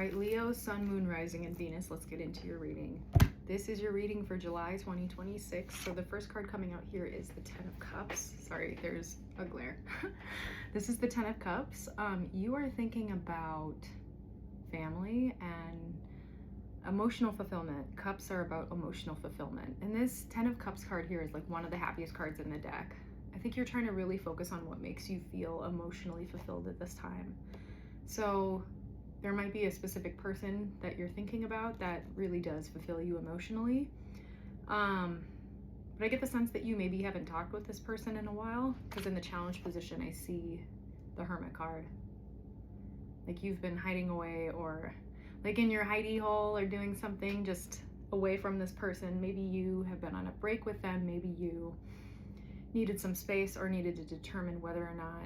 right, Leo, Sun, Moon, Rising, and Venus. Let's get into your reading. This is your reading for July 2026. So the first card coming out here is the Ten of Cups. Sorry, there's a glare. This is the Ten of Cups. You are thinking about family and emotional fulfillment. Cups are about emotional fulfillment. And this Ten of Cups card here is like one of the happiest cards in the deck. I think you're trying to really focus on what makes you feel emotionally fulfilled at this time. So there might be a specific person that you're thinking about that really does fulfill you emotionally. But I get the sense that you maybe haven't talked with this person in a while, because in the challenge position, I see the Hermit card. Like you've been hiding away, or like in your hidey hole, or doing something just away from this person. Maybe you have been on a break with them. Maybe you needed some space or needed to determine whether or not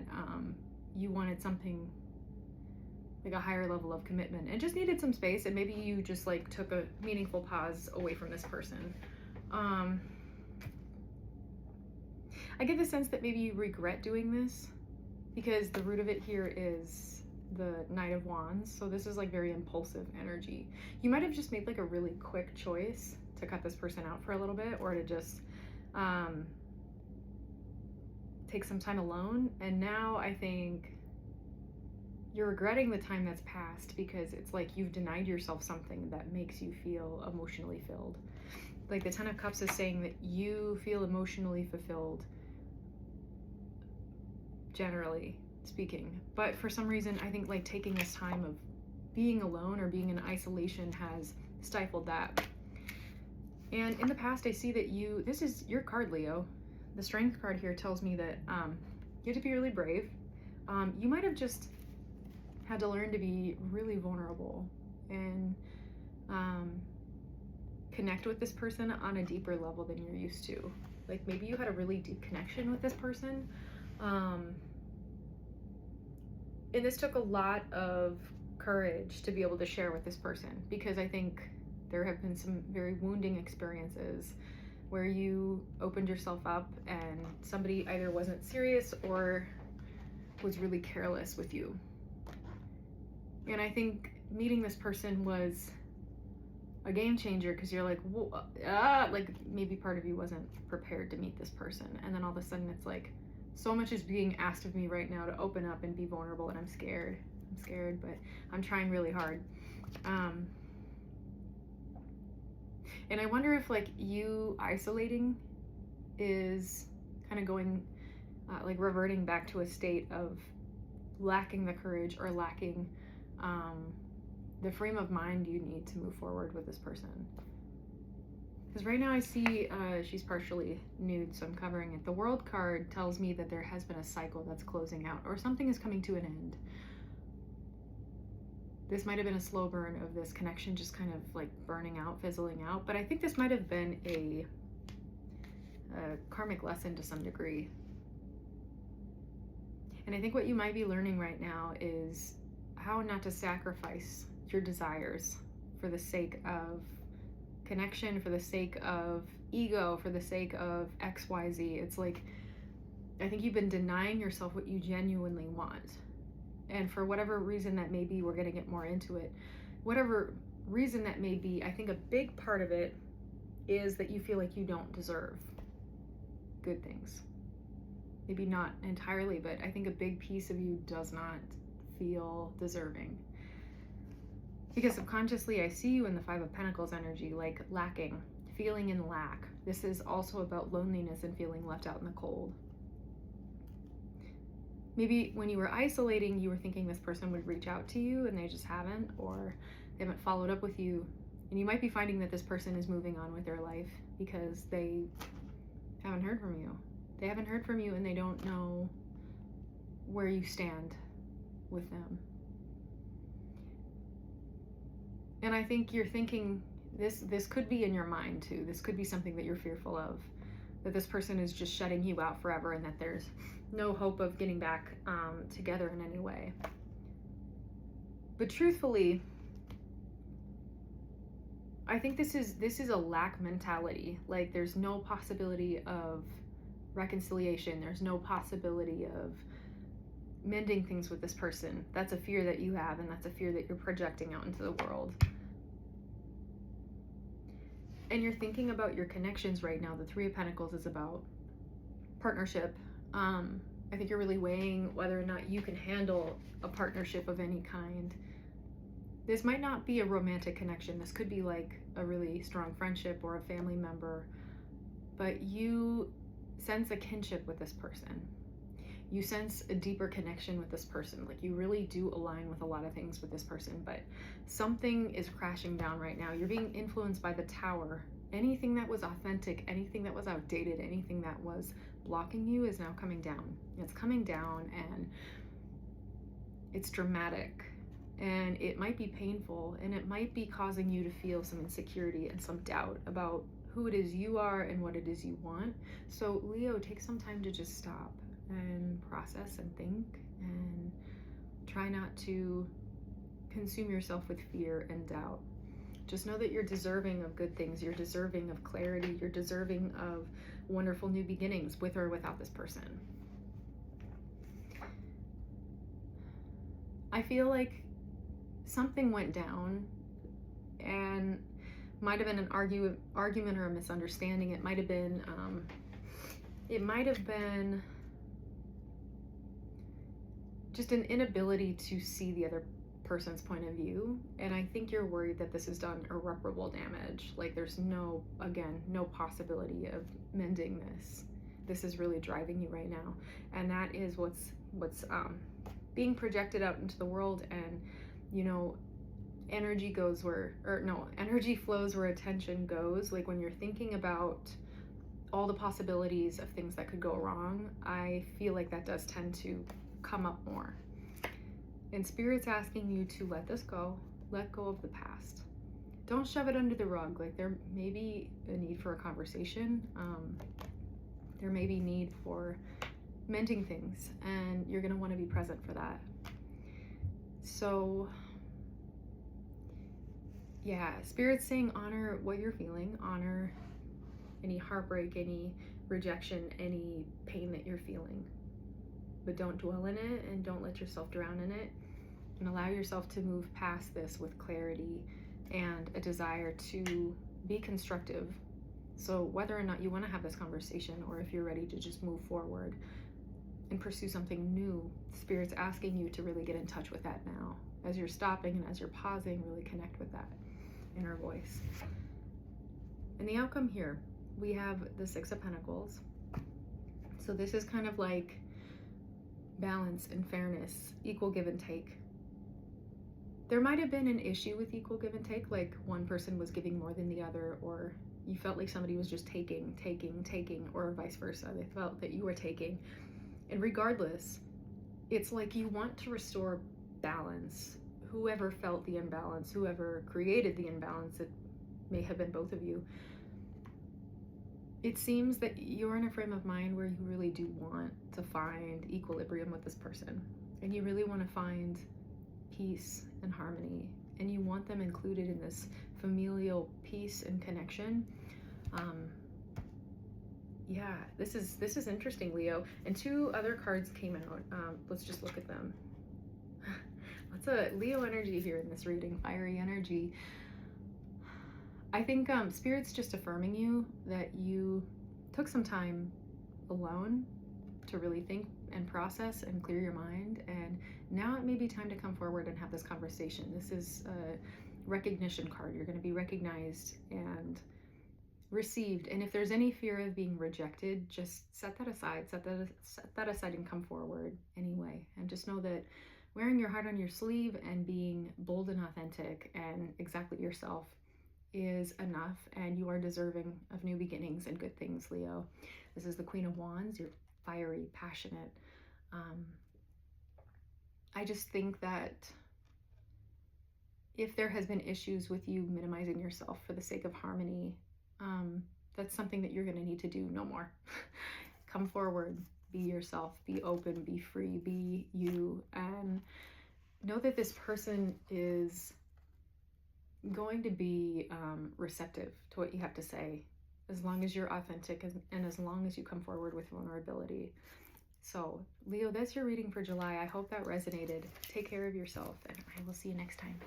you wanted something like a higher level of commitment and just needed some space, and maybe you just like took a meaningful pause away from this person. I get the sense that maybe you regret doing this, because the root of it here is the Knight of Wands. So this is like very impulsive energy. You might have just made like a really quick choice to cut this person out for a little bit, or to just take some time alone. And now I think you're regretting the time that's passed, because it's like you've denied yourself something that makes you feel emotionally filled. Like the Ten of Cups is saying that you feel emotionally fulfilled, generally speaking. But for some reason, I think like taking this time of being alone or being in isolation has stifled that. And in the past, I see that this is your card, Leo. The Strength card here tells me that you have to be really brave. You might have just had to learn to be really vulnerable and connect with this person on a deeper level than you're used to. Like maybe you had a really deep connection with this person. And this took a lot of courage to be able to share with this person, because I think there have been some very wounding experiences where you opened yourself up and somebody either wasn't serious or was really careless with you. And I think meeting this person was a game changer, because you're like, like maybe part of you wasn't prepared to meet this person. And then all of a sudden it's like, so much is being asked of me right now to open up and be vulnerable, and I'm scared. I'm scared, but I'm trying really hard. And I wonder if like you isolating is kind of going, like reverting back to a state of lacking the courage or lacking the frame of mind you need to move forward with this person. Because right now I see she's partially nude, so I'm covering it. The World card tells me that there has been a cycle that's closing out, or something is coming to an end. This might have been a slow burn of this connection just kind of like burning out, fizzling out, but I think this might have been a karmic lesson to some degree. And I think what you might be learning right now is how not to sacrifice your desires for the sake of connection, for the sake of ego, for the sake of XYZ. It's like, I think you've been denying yourself what you genuinely want. And for whatever reason that may be, we're going to get more into it. Whatever reason that may be, I think a big part of it is that you feel like you don't deserve good things. Maybe not entirely, but I think a big piece of you does not feel deserving. Because subconsciously, I see you in the Five of Pentacles energy, like lacking, feeling in lack. This is also about loneliness and feeling left out in the cold. Maybe when you were isolating, you were thinking this person would reach out to you and they just haven't, or they haven't followed up with you. And you might be finding that this person is moving on with their life because they haven't heard from you. They haven't heard from you and they don't know where you stand with them. And I think you're thinking this could be in your mind too. This could be something that you're fearful of, that this person is just shutting you out forever and that there's no hope of getting back together in any way. But truthfully, I think this is a lack mentality. Like there's no possibility of reconciliation. There's no possibility of mending things with this person. That's a fear that you have, and that's a fear that you're projecting out into the world. And you're thinking about your connections right now. The Three of Pentacles is about partnership. I think you're really weighing whether or not you can handle a partnership of any kind. This might not be a romantic connection. This could be like a really strong friendship or a family member, but you sense a kinship with this person. You sense a deeper connection with this person. Like, you really do align with a lot of things with this person, but something is crashing down right now. You're being influenced by the Tower. Anything that was authentic, anything that was outdated, anything that was blocking you is now coming down. It's coming down, and it's dramatic, and it might be painful, and it might be causing you to feel some insecurity and some doubt about who it is you are and what it is you want. So Leo, take some time to just stop and process and think, and try not to consume yourself with fear and doubt. Just know that you're deserving of good things. You're deserving of clarity. You're deserving of wonderful new beginnings with or without this person. I feel like something went down, and might have been an argument or a misunderstanding. It might have been just an inability to see the other person's point of view, and I think you're worried that this has done irreparable damage. Like, there's no possibility of mending this. This is really driving you right now, and that is what's being projected out into the world. And energy flows where attention goes. Like, when you're thinking about all the possibilities of things that could go wrong, I feel like that does tend to come up more. And Spirit's asking you to let this go. Let go of the past. Don't shove it under the rug. Like, there may be a need for a conversation. There may be need for mending things, and you're going to want to be present for that. So yeah, Spirit's saying honor what you're feeling. Honor any heartbreak, any rejection, any pain that you're feeling. But don't dwell in it, and don't let yourself drown in it. And allow yourself to move past this with clarity and a desire to be constructive. So whether or not you want to have this conversation, or if you're ready to just move forward and pursue something new, Spirit's asking you to really get in touch with that now. As you're stopping and as you're pausing, really connect with that inner voice. And the outcome here, we have the Six of Pentacles. So this is kind of like balance and fairness, equal give and take. There might have been an issue with equal give and take, like one person was giving more than the other, or you felt like somebody was just taking, or vice versa. They felt that you were taking. And regardless, it's like you want to restore balance. Whoever felt the imbalance, whoever created the imbalance, it may have been both of you. It seems that you're in a frame of mind where you really do want to find equilibrium with this person, and you really want to find peace and harmony, and you want them included in this familial peace and connection. Yeah, this is interesting, Leo. And two other cards came out. Let's just look at them. Lots of Leo energy here in this reading, fiery energy. I think Spirit's just affirming you that you took some time alone to really think and process and clear your mind, and now it may be time to come forward and have this conversation. This is a recognition card. You're going to be recognized and received, and if there's any fear of being rejected, just set that aside and come forward anyway. And just know that wearing your heart on your sleeve and being bold and authentic and exactly yourself is enough, and you are deserving of new beginnings and good things, Leo. This is the Queen of Wands. You're fiery, passionate. I just think that if there has been issues with you minimizing yourself for the sake of harmony, that's something that you're going to need to do no more. Come forward, be yourself, be open, be free, be you, and know that this person is going to be receptive to what you have to say, as long as you're authentic and as long as you come forward with vulnerability. So, Leo, that's your reading for July. I hope that resonated. Take care of yourself, and I will see you next time.